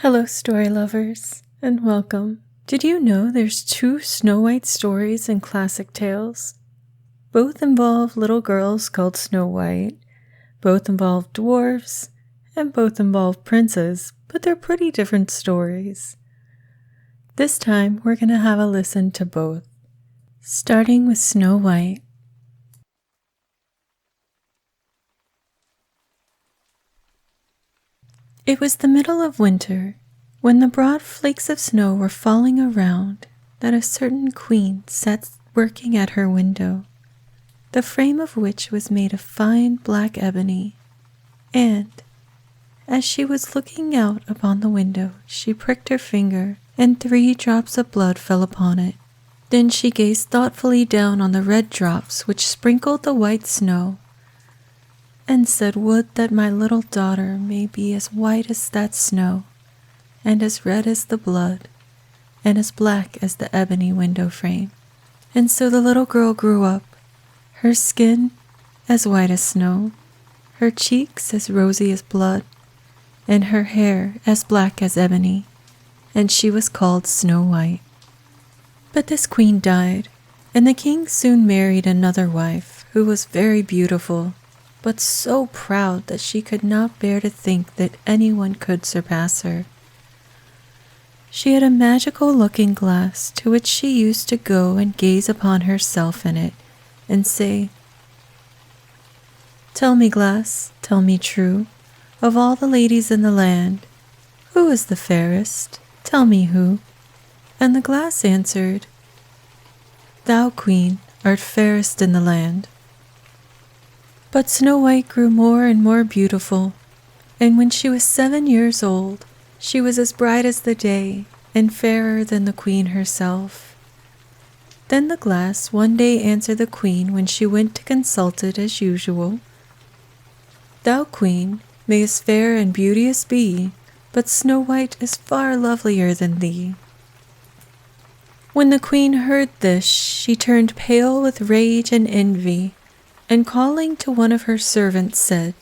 Hello, story lovers, and welcome. Did you know there's 2 Snow White stories in classic tales? Both involve little girls called Snow White, both involve dwarves, and both involve princes, but they're pretty different stories. This time, we're going to have a listen to both, starting with Snow White. It was the middle of winter, when the broad flakes of snow were falling around, that a certain queen sat working at her window, the frame of which was made of fine black ebony, and, as she was looking out upon the window, she pricked her finger, and 3 drops of blood fell upon it. Then she gazed thoughtfully down on the red drops which sprinkled the white snow, and said, "Would that my little daughter may be as white as that snow, and as red as the blood, and as black as the ebony window frame." And so the little girl grew up, her skin as white as snow, her cheeks as rosy as blood, and her hair as black as ebony, and she was called Snow White. But this queen died, and the king soon married another wife, who was very beautiful, but so proud that she could not bear to think that anyone could surpass her. She had a magical looking glass to which she used to go and gaze upon herself in it and say, "Tell me, glass, tell me true, of all the ladies in the land, who is the fairest? Tell me who." And the glass answered, "Thou, queen, art fairest in the land." But Snow White grew more and more beautiful, and when she was 7 years old, she was as bright as the day, and fairer than the queen herself. Then the glass one day answered the queen when she went to consult it as usual, "Thou, queen, mayest fair and beauteous be, but Snow White is far lovelier than thee." When the queen heard this, she turned pale with rage and envy, and calling to one of her servants said,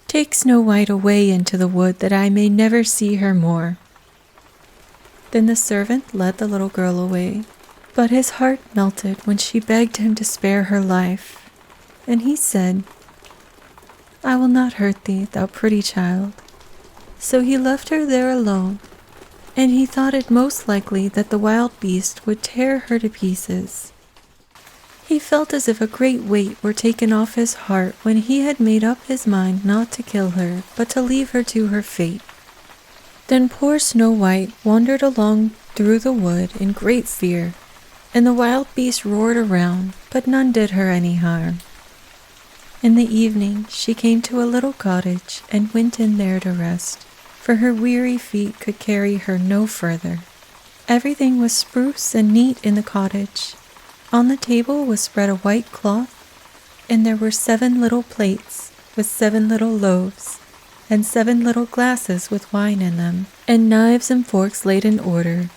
"Take Snow White away into the wood that I may never see her more." Then the servant led the little girl away, but his heart melted when she begged him to spare her life, and he said, "I will not hurt thee, thou pretty child." So he left her there alone, and he thought it most likely that the wild beast would tear her to pieces. He felt as if a great weight were taken off his heart when he had made up his mind not to kill her, but to leave her to her fate. Then poor Snow White wandered along through the wood in great fear, and the wild beast roared around, but none did her any harm. In the evening she came to a little cottage and went in there to rest, for her weary feet could carry her no further. Everything was spruce and neat in the cottage. On the table was spread a white cloth, and there were 7 little plates with 7 little loaves, and 7 little glasses with wine in them, and knives and forks laid in order,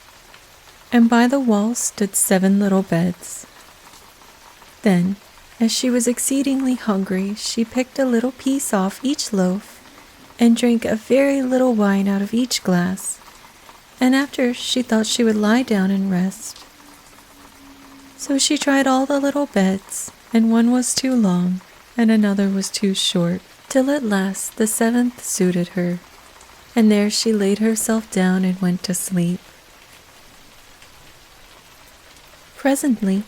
and by the wall stood 7 little beds. Then, as she was exceedingly hungry, she picked a little piece off each loaf, and drank a very little wine out of each glass, and after she thought she would lie down and rest. So she tried all the little beds, and one was too long, and another was too short, till at last the 7th suited her, and there she laid herself down and went to sleep. Presently,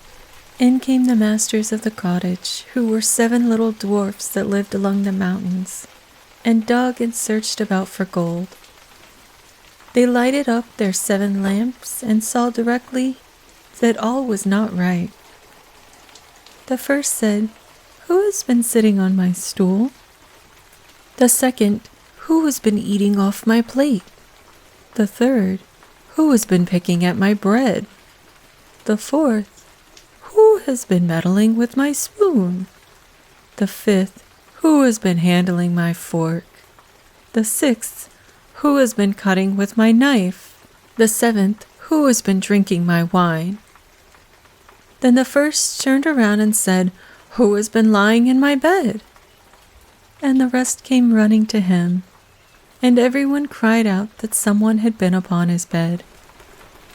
in came the masters of the cottage, who were 7 little dwarfs that lived along the mountains, and dug and searched about for gold. They lighted up their 7 lamps, and saw directly that all was not right. The first said, "Who has been sitting on my stool?" The second, "Who has been eating off my plate?" The third, "Who has been picking at my bread?" The fourth, "Who has been meddling with my spoon?" The fifth, "Who has been handling my fork?" The sixth, "Who has been cutting with my knife?" The seventh, "Who has been drinking my wine?" Then the first turned around and said, "Who has been lying in my bed?" And the rest came running to him. and everyone cried out that someone had been upon his bed.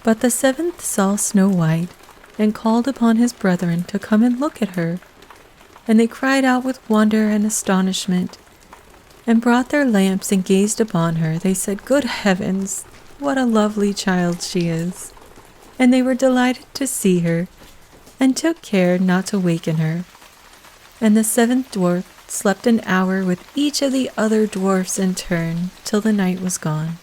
But the seventh saw Snow White, and called upon his brethren to come and look at her. And they cried out with wonder and astonishment, and brought their lamps and gazed upon her. They said, "Good heavens, what a lovely child she is!" And they were delighted to see her, and took care not to waken her. And the seventh dwarf slept an hour with each of the other dwarfs in turn, till the night was gone.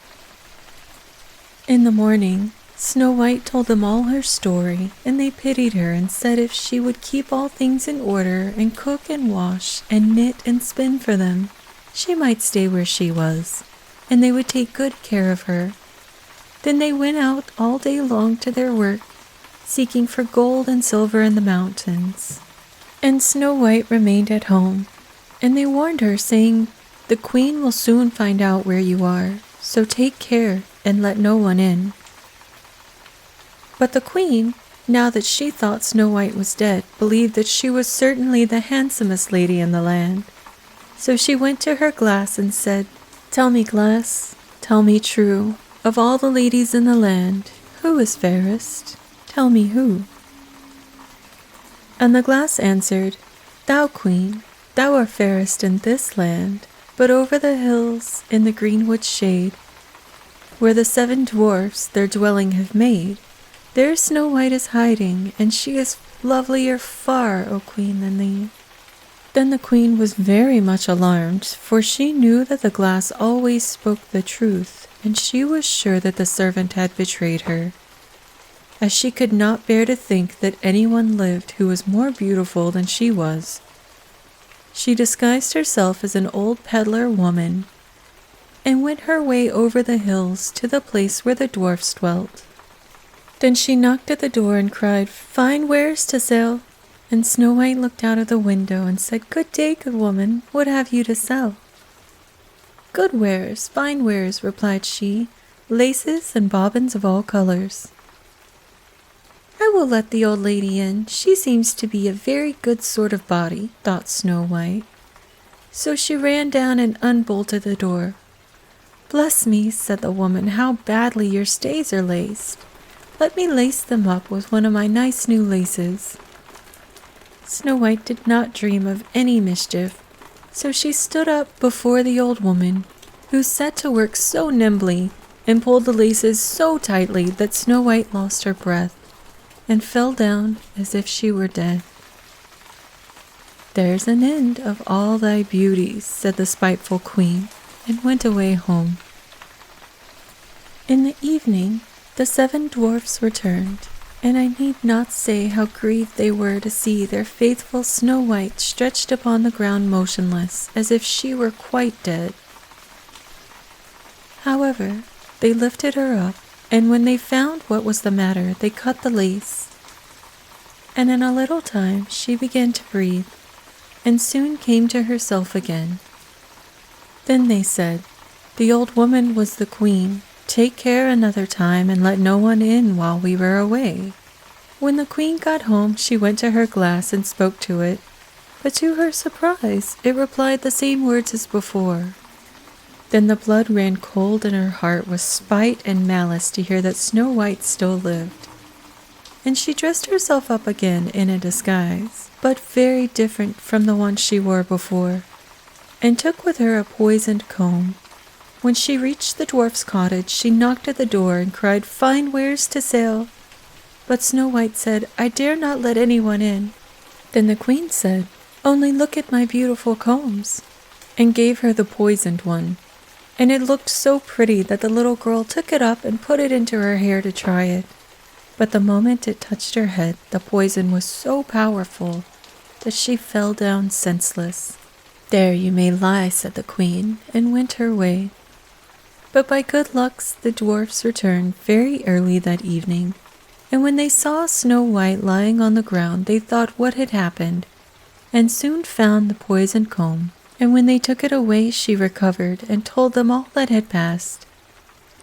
In the morning, Snow White told them all her story, and they pitied her and said if she would keep all things in order and cook and wash and knit and spin for them, she might stay where she was, and they would take good care of her. Then they went out all day long to their work, seeking for gold and silver in the mountains. And Snow White remained at home, and they warned her, saying, "The queen will soon find out where you are, so take care and let no one in." But the queen, now that she thought Snow White was dead, believed that she was certainly the handsomest lady in the land. So she went to her glass and said, "Tell me, glass, tell me true, of all the ladies in the land, who is fairest? Tell me who." And the glass answered, "Thou, queen, thou art fairest in this land, but over the hills in the greenwood shade, where the seven dwarfs their dwelling have made, there Snow White is hiding, and she is lovelier far, O queen, than thee." Then the queen was very much alarmed, for she knew that the glass always spoke the truth, and she was sure that the servant had betrayed her, as she could not bear to think that anyone lived who was more beautiful than she was. She disguised herself as an old peddler woman, and went her way over the hills to the place where the dwarfs dwelt. Then she knocked at the door and cried, "Fine wares to sell." And Snow White looked out of the window and said, "Good day, good woman, what have you to sell?" "Good wares, fine wares," replied she, "laces and bobbins of all colors." "I will let the old lady in. She seems to be a very good sort of body," thought Snow White. So she ran down and unbolted the door. "Bless me," said the woman, "how badly your stays are laced. Let me lace them up with one of my nice new laces." Snow White did not dream of any mischief, so she stood up before the old woman, who set to work so nimbly and pulled the laces so tightly that Snow White lost her breath and fell down as if she were dead. "There's an end of all thy beauties," said the spiteful queen, and went away home. In the evening, the seven dwarfs returned, and I need not say how grieved they were to see their faithful Snow White stretched upon the ground motionless, as if she were quite dead. However, they lifted her up, and when they found what was the matter, they cut the lace. And in a little time she began to breathe, and soon came to herself again. Then they said, "The old woman was the queen. Take care another time and let no one in while we were away." When the queen got home, she went to her glass and spoke to it, but to her surprise, it replied the same words as before. Then the blood ran cold in her heart with spite and malice to hear that Snow White still lived. And she dressed herself up again in a disguise, but very different from the one she wore before, and took with her a poisoned comb. When she reached the dwarf's cottage, she knocked at the door and cried, "Fine wares to sell." But Snow White said, "I dare not let anyone in." Then the queen said, "Only look at my beautiful combs," and gave her the poisoned one. And it looked so pretty that the little girl took it up and put it into her hair to try it. But the moment it touched her head, the poison was so powerful that she fell down senseless. "There you may lie," said the queen, and went her way. But by good luck the dwarfs returned very early that evening, and when they saw Snow White lying on the ground, they thought what had happened, and soon found the poisoned comb. And when they took it away, she recovered and told them all that had passed,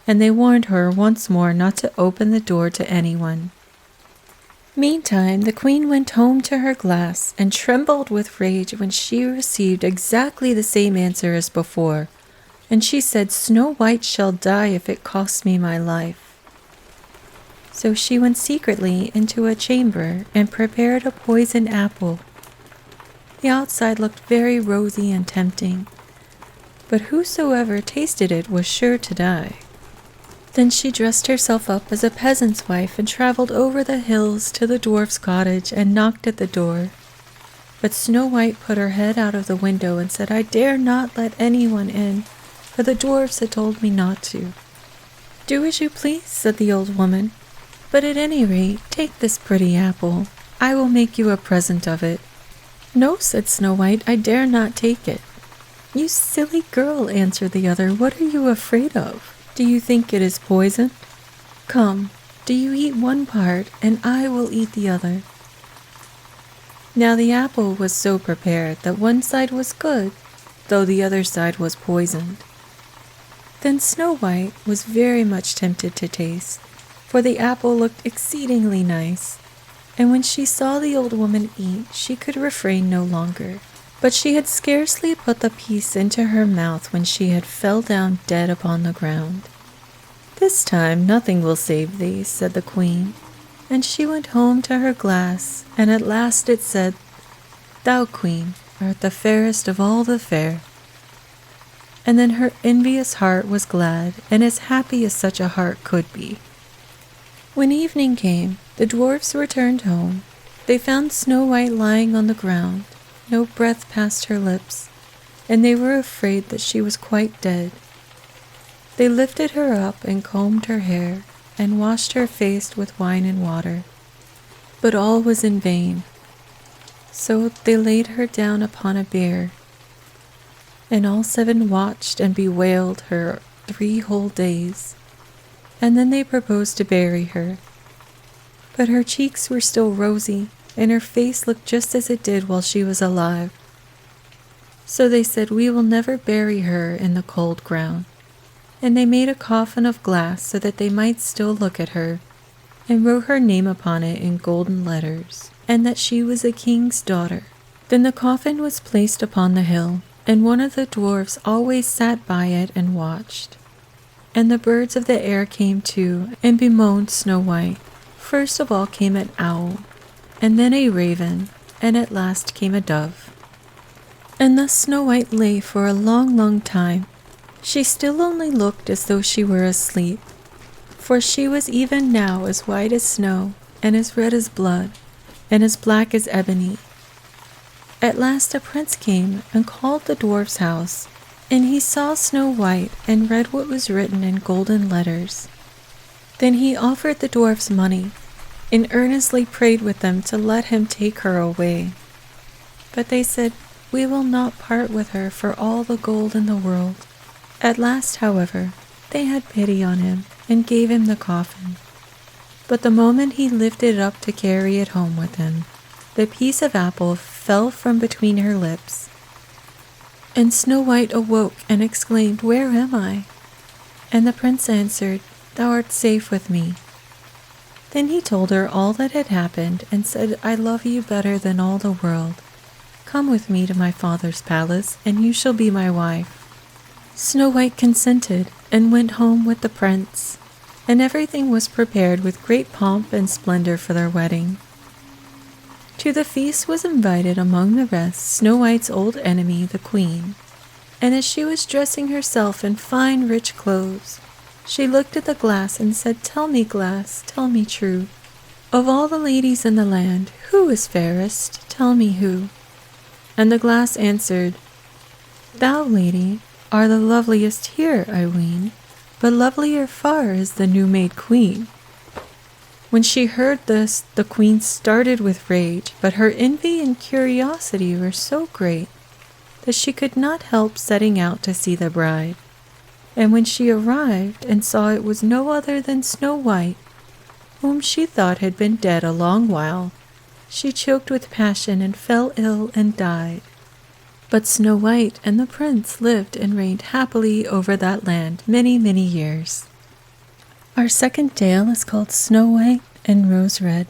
and they warned her once more not to open the door to anyone. Meantime, the queen went home to her glass and trembled with rage when she received exactly the same answer as before, and she said, "Snow White shall die if it costs me my life." So she went secretly into a chamber and prepared a poisoned apple. The outside looked very rosy and tempting, but whosoever tasted it was sure to die. Then she dressed herself up as a peasant's wife and traveled over the hills to the dwarf's cottage and knocked at the door. But Snow White put her head out of the window and said, "I dare not let anyone in, for the dwarfs had told me not to." "Do as you please," said the old woman, "but at any rate, take this pretty apple. I will make you a present of it." "No," said Snow White, "I dare not take it." "You silly girl," answered the other, "what are you afraid of? Do you think it is poison? Come, do you eat one part, and I will eat the other." Now the apple was so prepared that one side was good, though the other side was poisoned. Then Snow White was very much tempted to taste, for the apple looked exceedingly nice, and when she saw the old woman eat, she could refrain no longer. But she had scarcely put the piece into her mouth when she had fell down dead upon the ground. "This time nothing will save thee," said the queen, and she went home to her glass, and at last it said, "Thou, queen, art the fairest of all the fair." And then her envious heart was glad, and as happy as such a heart could be. When evening came, the dwarfs returned home. They found Snow White lying on the ground. No breath passed her lips, and they were afraid that she was quite dead. They lifted her up and combed her hair, and washed her face with wine and water. But all was in vain. So they laid her down upon a bier, and all seven watched and bewailed her 3 whole days, and then they proposed to bury her. But her cheeks were still rosy, and her face looked just as it did while she was alive. So they said, "We will never bury her in the cold ground." And they made a coffin of glass so that they might still look at her, and wrote her name upon it in golden letters, and that she was a king's daughter. Then the coffin was placed upon the hill, and one of the dwarfs always sat by it and watched. And the birds of the air came too, and bemoaned Snow White. First of all came an owl, and then a raven, and at last came a dove. And thus Snow White lay for a long, long time. She still only looked as though she were asleep, for she was even now as white as snow, and as red as blood, and as black as ebony. At last a prince came and called the dwarf's house, and he saw Snow White and read what was written in golden letters. Then he offered the dwarfs money, and earnestly prayed with them to let him take her away. But they said, "We will not part with her for all the gold in the world." At last, however, they had pity on him and gave him the coffin. But the moment he lifted it up to carry it home with him, the piece of apple fell from between her lips. And Snow White awoke and exclaimed, "Where am I?" And the prince answered, "Thou art safe with me." Then he told her all that had happened and said, "I love you better than all the world. Come with me to my father's palace, and you shall be my wife." Snow White consented and went home with the prince, and everything was prepared with great pomp and splendor for their wedding. To the feast was invited among the rest Snow White's old enemy, the queen, and as she was dressing herself in fine rich clothes, she looked at the glass and said, "Tell me, glass, tell me true. Of all the ladies in the land, who is fairest? Tell me who." And the glass answered, "Thou, lady, are the loveliest here, I ween, but lovelier far is the new-made queen." When she heard this, the queen started with rage, but her envy and curiosity were so great that she could not help setting out to see the bride. And when she arrived and saw it was no other than Snow White, whom she thought had been dead a long while, she choked with passion and fell ill and died. But Snow White and the prince lived and reigned happily over that land many, many years. Our second tale is called Snow White and Rose Red.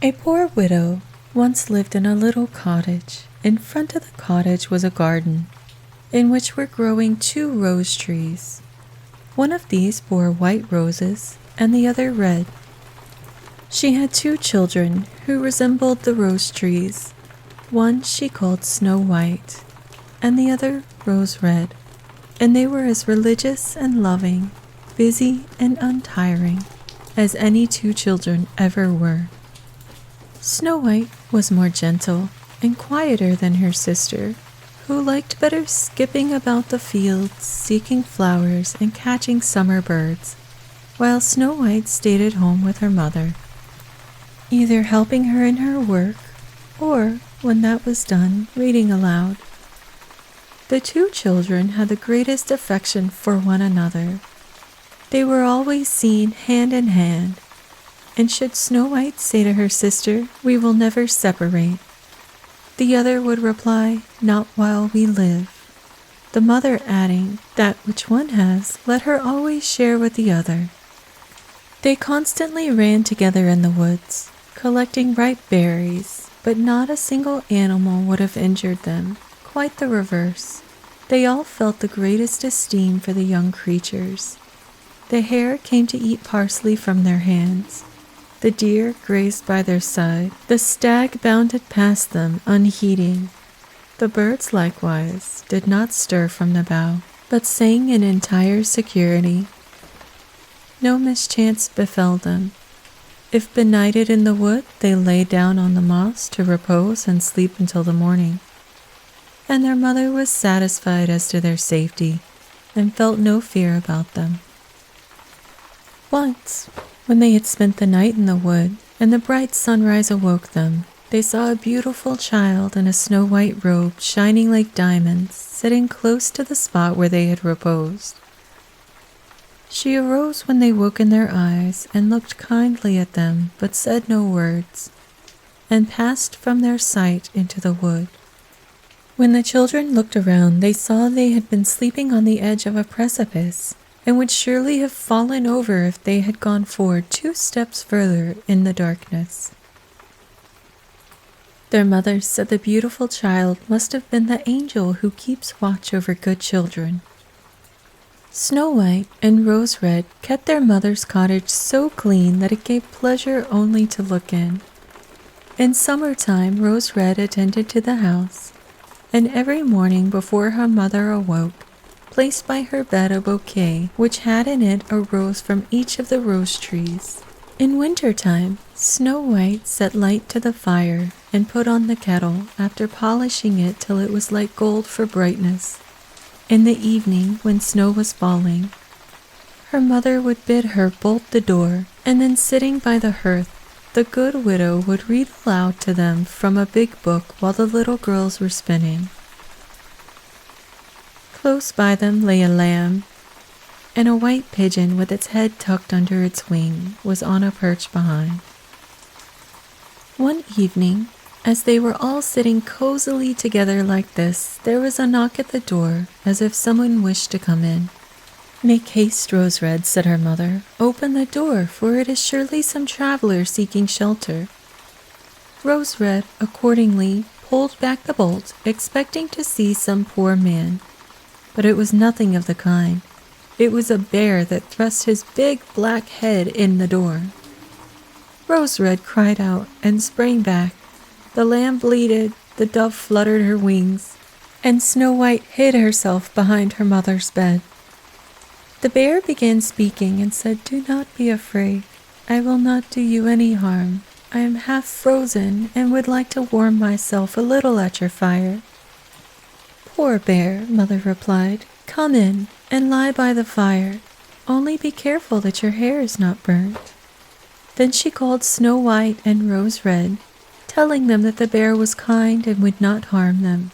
A poor widow once lived in a little cottage. In front of the cottage was a garden, in which were growing 2 rose trees. One of these bore white roses and the other red. She had 2 children who resembled the rose trees. One she called Snow White, and the other Rose Red, and they were as religious and loving, busy and untiring, as any 2 children ever were. Snow White was more gentle and quieter than her sister, who liked better skipping about the fields, seeking flowers and catching summer birds, while Snow White stayed at home with her mother, either helping her in her work or, when that was done, reading aloud. The 2 children had the greatest affection for one another. They were always seen hand in hand, and should Snow White say to her sister, "We will never separate," the other would reply, "Not while we live," the mother adding, "That which one has, let her always share with the other." They constantly ran together in the woods, collecting ripe berries, but not a single animal would have injured them, quite the reverse. They all felt the greatest esteem for the young creatures. The hare came to eat parsley from their hands. The deer grazed by their side. The stag bounded past them, unheeding. The birds, likewise, did not stir from the bough, but sang in entire security. No mischance befell them. If benighted in the wood, they lay down on the moss to repose and sleep until the morning. And their mother was satisfied as to their safety, and felt no fear about them. Once, when they had spent the night in the wood, and the bright sunrise awoke them, they saw a beautiful child in a snow-white robe shining like diamonds, sitting close to the spot where they had reposed. She arose when they woke in their eyes, and looked kindly at them, but said no words, and passed from their sight into the wood. When the children looked around, they saw they had been sleeping on the edge of a precipice, and would surely have fallen over if they had gone forward 2 steps further in the darkness. Their mother said the beautiful child must have been the angel who keeps watch over good children. Snow White and Rose Red kept their mother's cottage so clean that it gave pleasure only to look in. In summertime, Rose Red attended to the house, and every morning before her mother awoke, placed by her bed a bouquet which had in it a rose from each of the rose trees. In winter-time, Snow White set light to the fire and put on the kettle after polishing it till it was like gold for brightness. In the evening, when snow was falling, her mother would bid her bolt the door, and then sitting by the hearth, the good widow would read aloud to them from a big book while the little girls were spinning. Close by them lay a lamb, and a white pigeon with its head tucked under its wing was on a perch behind. One evening, as they were all sitting cozily together like this, there was a knock at the door, as if someone wished to come in. "Make haste, Rose Red," said her mother. "Open the door, for it is surely some traveler seeking shelter." Rose Red accordingly pulled back the bolt, expecting to see some poor man. But it was nothing of the kind. It was a bear that thrust his big black head in the door. Rose Red cried out and sprang back. The lamb bleated, the dove fluttered her wings, and Snow White hid herself behind her mother's bed. The bear began speaking and said, "Do not be afraid. I will not do you any harm. I am half frozen and would like to warm myself a little at your fire." "Poor bear," Mother replied, "come in and lie by the fire. Only be careful that your hair is not burnt." Then she called Snow White and Rose Red, telling them that the bear was kind and would not harm them.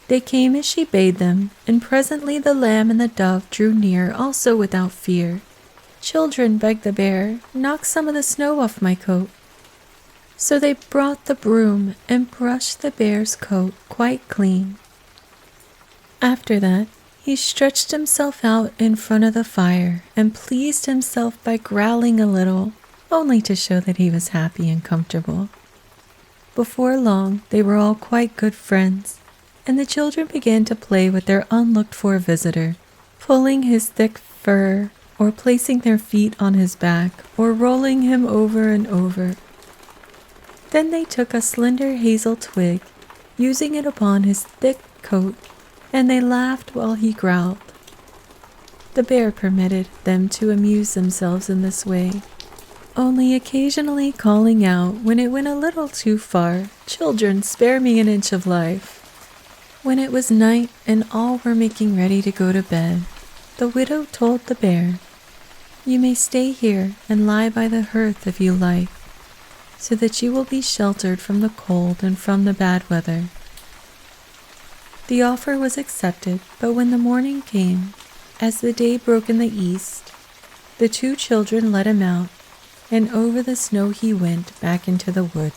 They came as she bade them, and presently the lamb and the dove drew near also without fear. "Children," begged the bear, "knock some of the snow off my coat." So they brought the broom and brushed the bear's coat quite clean. After that, he stretched himself out in front of the fire and pleased himself by growling a little, only to show that he was happy and comfortable. Before long, they were all quite good friends, and the children began to play with their unlooked-for visitor, pulling his thick fur, or placing their feet on his back, or rolling him over and over. Then they took a slender hazel twig, using it upon his thick coat, and they laughed while he growled. The bear permitted them to amuse themselves in this way, only occasionally calling out when it went a little too far, "Children, spare me an inch of life." When it was night and all were making ready to go to bed, the widow told the bear, "You may stay here and lie by the hearth if you like, so that you will be sheltered from the cold and from the bad weather." The offer was accepted, but when the morning came, as the day broke in the east, the two children let him out, and over the snow he went back into the wood.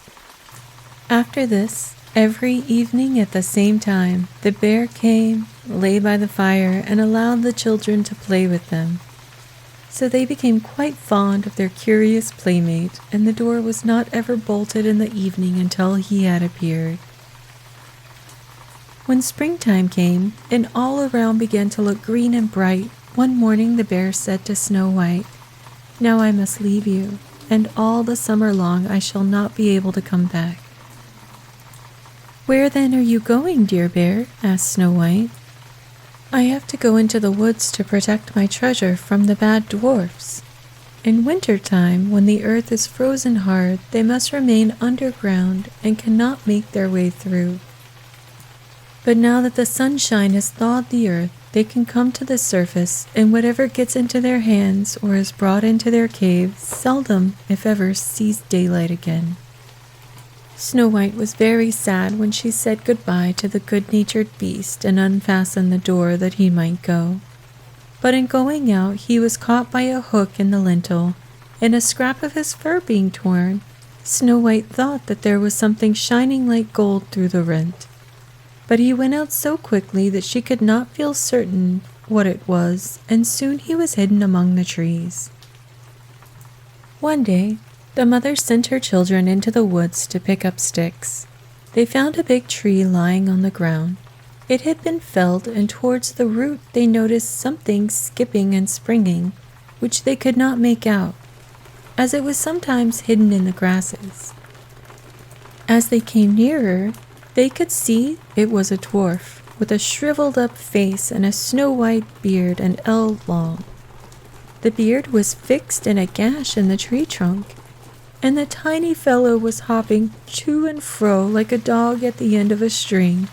After this, every evening at the same time, the bear came, lay by the fire, and allowed the children to play with them. So they became quite fond of their curious playmate, and the door was not ever bolted in the evening until he had appeared. When springtime came, and all around began to look green and bright, one morning the bear said to Snow White, "Now I must leave you, and all the summer long I shall not be able to come back." "Where then are you going, dear bear?" asked Snow White. "I have to go into the woods to protect my treasure from the bad dwarfs. In winter time, when the earth is frozen hard, they must remain underground and cannot make their way through. But now that the sunshine has thawed the earth, they can come to the surface, and whatever gets into their hands or is brought into their caves seldom, if ever, sees daylight again." Snow White was very sad when she said goodbye to the good-natured beast and unfastened the door that he might go. But in going out, he was caught by a hook in the lintel, and a scrap of his fur being torn, Snow White thought that there was something shining like gold through the rent. But he went out so quickly that she could not feel certain what it was, and soon he was hidden among the trees. One day, the mother sent her children into the woods to pick up sticks. They found a big tree lying on the ground. It had been felled, and towards the root they noticed something skipping and springing, which they could not make out, as it was sometimes hidden in the grasses. As they came nearer, they could see it was a dwarf, with a shriveled-up face and a snow-white beard an ell long. The beard was fixed in a gash in the tree trunk, and the tiny fellow was hopping to and fro like a dog at the end of a string,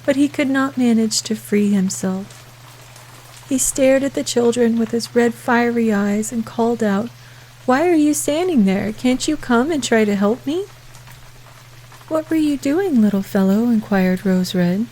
but he could not manage to free himself. He stared at the children with his red fiery eyes and called out, "Why are you standing there? Can't you come and try to help me?" "What were you doing, little fellow?" inquired Rose Red.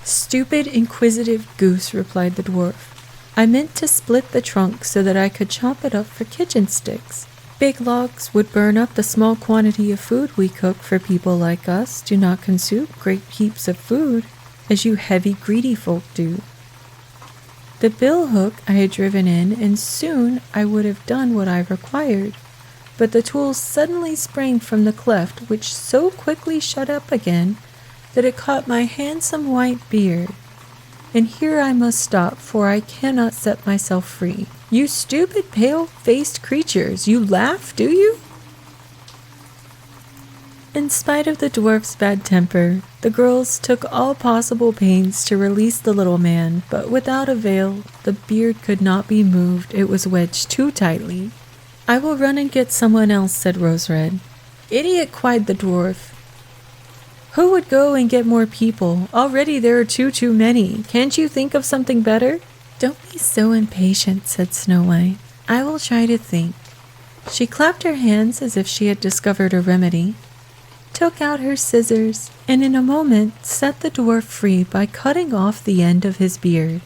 "Stupid, inquisitive goose," replied the dwarf. "I meant to split the trunk so that I could chop it up for kitchen sticks. Big logs would burn up the small quantity of food we cook, for people like us do not consume great heaps of food, as you heavy, greedy folk do. The bill hook I had driven in, and soon I would have done what I required, but the tool suddenly sprang from the cleft, which so quickly shut up again that it caught my handsome white beard. And here I must stop, for I cannot set myself free. You stupid, pale-faced creatures, you laugh, do you?" In spite of the dwarf's bad temper, the girls took all possible pains to release the little man, but without avail. The beard could not be moved, it was wedged too tightly. "I will run and get someone else," said Rose Red. "Idiot," cried the dwarf. "Who would go and get more people? Already there are too many. Can't you think of something better?" "Don't be so impatient," said Snow White. "I will try to think." She clapped her hands as if she had discovered a remedy, took out her scissors, and in a moment set the dwarf free by cutting off the end of his beard.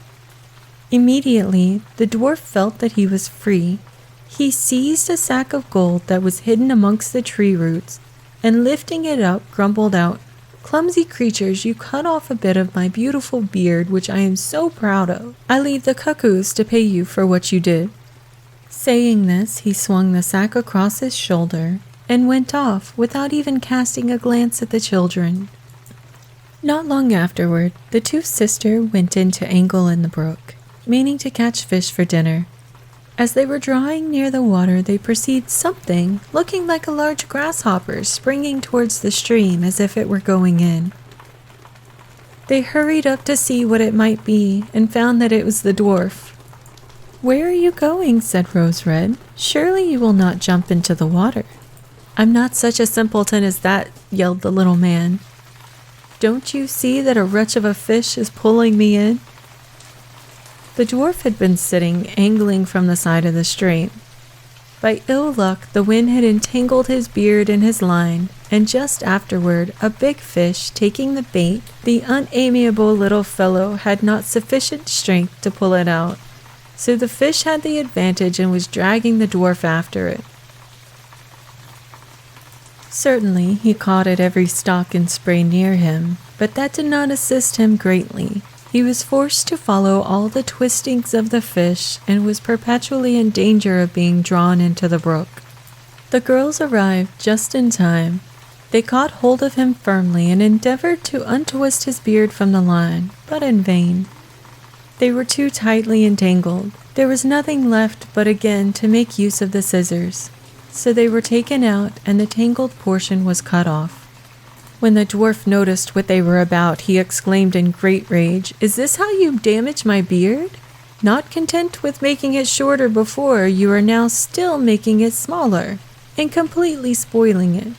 Immediately, the dwarf felt that he was free. He seized a sack of gold that was hidden amongst the tree roots, and lifting it up, grumbled out, "Clumsy creatures, you cut off a bit of my beautiful beard, which I am so proud of. I leave the cuckoos to pay you for what you did." Saying this, he swung the sack across his shoulder and went off without even casting a glance at the children. Not long afterward, the two sisters went in to angle in the brook, meaning to catch fish for dinner. As they were drawing near the water, they perceived something looking like a large grasshopper springing towards the stream as if it were going in. They hurried up to see what it might be and found that it was the dwarf. "Where are you going?" said Rose Red. "Surely you will not jump into the water." "I'm not such a simpleton as that," yelled the little man. "Don't you see that a wretch of a fish is pulling me in?" The dwarf had been sitting, angling from the side of the stream. By ill luck, the wind had entangled his beard in his line, and just afterward, a big fish, taking the bait, the unamiable little fellow had not sufficient strength to pull it out. So the fish had the advantage and was dragging the dwarf after it. Certainly, he caught at every stalk and spray near him, but that did not assist him greatly. He was forced to follow all the twistings of the fish and was perpetually in danger of being drawn into the brook. The girls arrived just in time. They caught hold of him firmly and endeavored to untwist his beard from the line, but in vain. They were too tightly entangled. There was nothing left but again to make use of the scissors. So they were taken out and the tangled portion was cut off. When the dwarf noticed what they were about, he exclaimed in great rage, "Is this how you damage my beard? Not content with making it shorter before, you are now still making it smaller and completely spoiling it.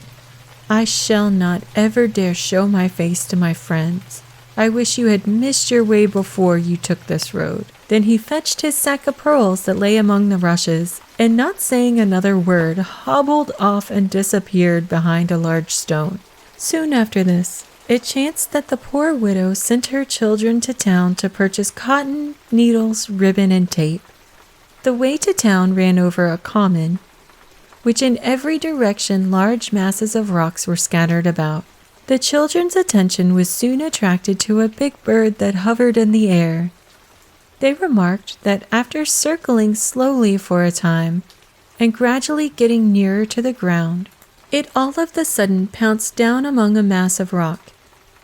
I shall not ever dare show my face to my friends. I wish you had missed your way before you took this road." Then he fetched his sack of pearls that lay among the rushes, and not saying another word, hobbled off and disappeared behind a large stone. Soon after this, it chanced that the poor widow sent her children to town to purchase cotton, needles, ribbon, and tape. The way to town ran over a common, which in every direction large masses of rocks were scattered about. The children's attention was soon attracted to a big bird that hovered in the air. They remarked that after circling slowly for a time, and gradually getting nearer to the ground, it all of a sudden pounced down among a mass of rock.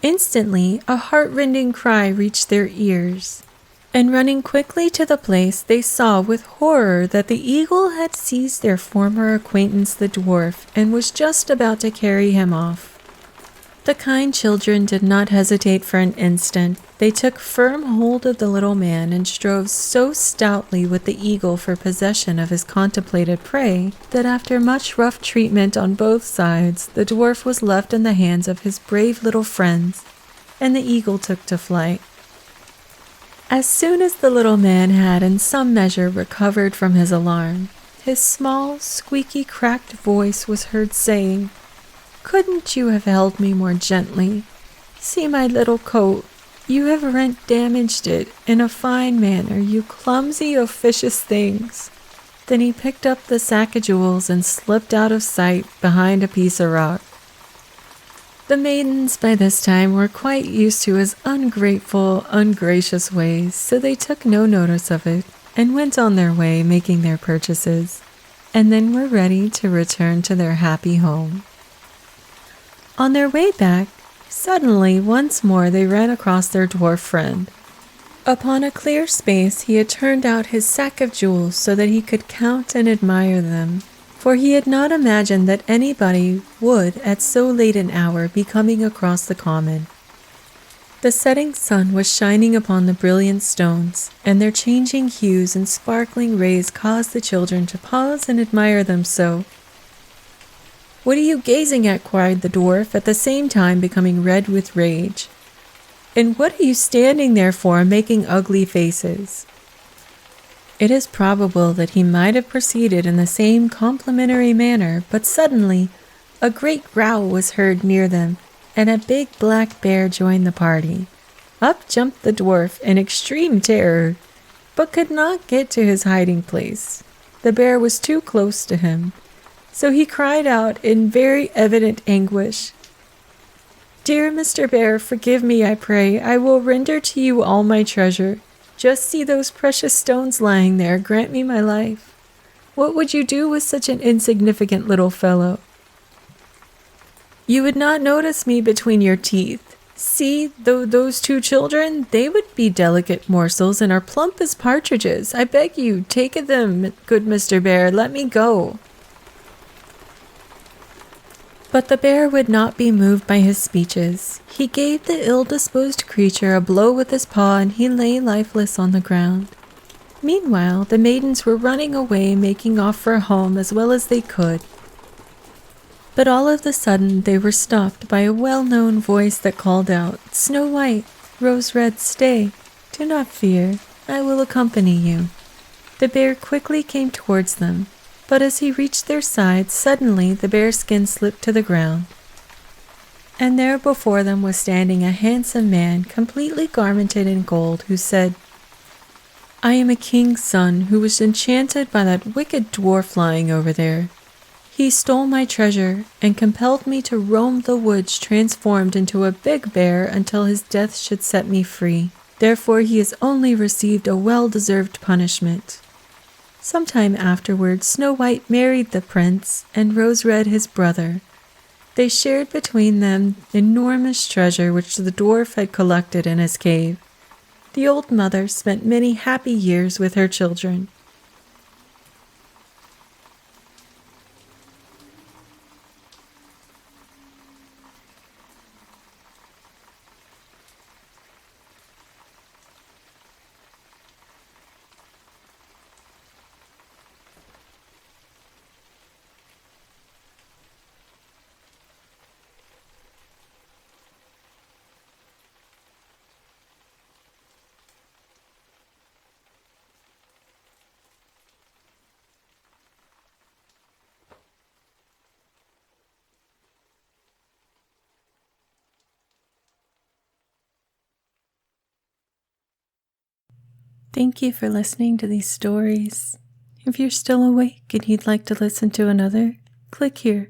Instantly, a heart-rending cry reached their ears, and running quickly to the place, they saw with horror that the eagle had seized their former acquaintance the dwarf and was just about to carry him off. The kind children did not hesitate for an instant. They took firm hold of the little man and strove so stoutly with the eagle for possession of his contemplated prey that after much rough treatment on both sides, the dwarf was left in the hands of his brave little friends, and the eagle took to flight. As soon as the little man had in some measure recovered from his alarm, his small, squeaky, cracked voice was heard saying, "Couldn't you have held me more gently? See my little coat. You have damaged it in a fine manner, you clumsy, officious things." Then he picked up the sack of jewels and slipped out of sight behind a piece of rock. The maidens by this time were quite used to his ungrateful, ungracious ways, so they took no notice of it and went on their way making their purchases, and then were ready to return to their happy home. On their way back, suddenly once more they ran across their dwarf friend. Upon a clear space he had turned out his sack of jewels so that he could count and admire them, for he had not imagined that anybody would at so late an hour be coming across the common. The setting sun was shining upon the brilliant stones, and their changing hues and sparkling rays caused the children to pause and admire them so. "What are you gazing at?" cried the dwarf, at the same time becoming red with rage. "And what are you standing there for, making ugly faces?" It is probable that he might have proceeded in the same complimentary manner, but suddenly a great growl was heard near them, and a big black bear joined the party. Up jumped the dwarf in extreme terror, but could not get to his hiding place. The bear was too close to him. So he cried out in very evident anguish, "Dear Mr. Bear, forgive me, I pray. I will render to you all my treasure. Just see those precious stones lying there. Grant me my life. What would you do with such an insignificant little fellow? You would not notice me between your teeth. See, those two children, they would be delicate morsels and are plump as partridges. I beg you, take them, good Mr. Bear, let me go. But the bear would not be moved by his speeches. He gave the ill-disposed creature a blow with his paw, and he lay lifeless on the ground. Meanwhile, the maidens were running away, making off for home as well as they could. But all of a sudden they were stopped by a well-known voice that called out, "Snow White, Rose Red, stay. Do not fear, I will accompany you." The bear quickly came towards them, but as he reached their sides, suddenly the bear skin slipped to the ground. And there before them was standing a handsome man, completely garmented in gold, who said, "I am a king's son who was enchanted by that wicked dwarf lying over there. He stole my treasure and compelled me to roam the woods transformed into a big bear until his death should set me free. Therefore he has only received a well-deserved punishment." Sometime afterwards, Snow White married the prince and Rose Red his brother. They shared between them enormous treasure which the dwarf had collected in his cave. The old mother spent many happy years with her children. Thank you for listening to these stories. If you're still awake and you'd like to listen to another, click here.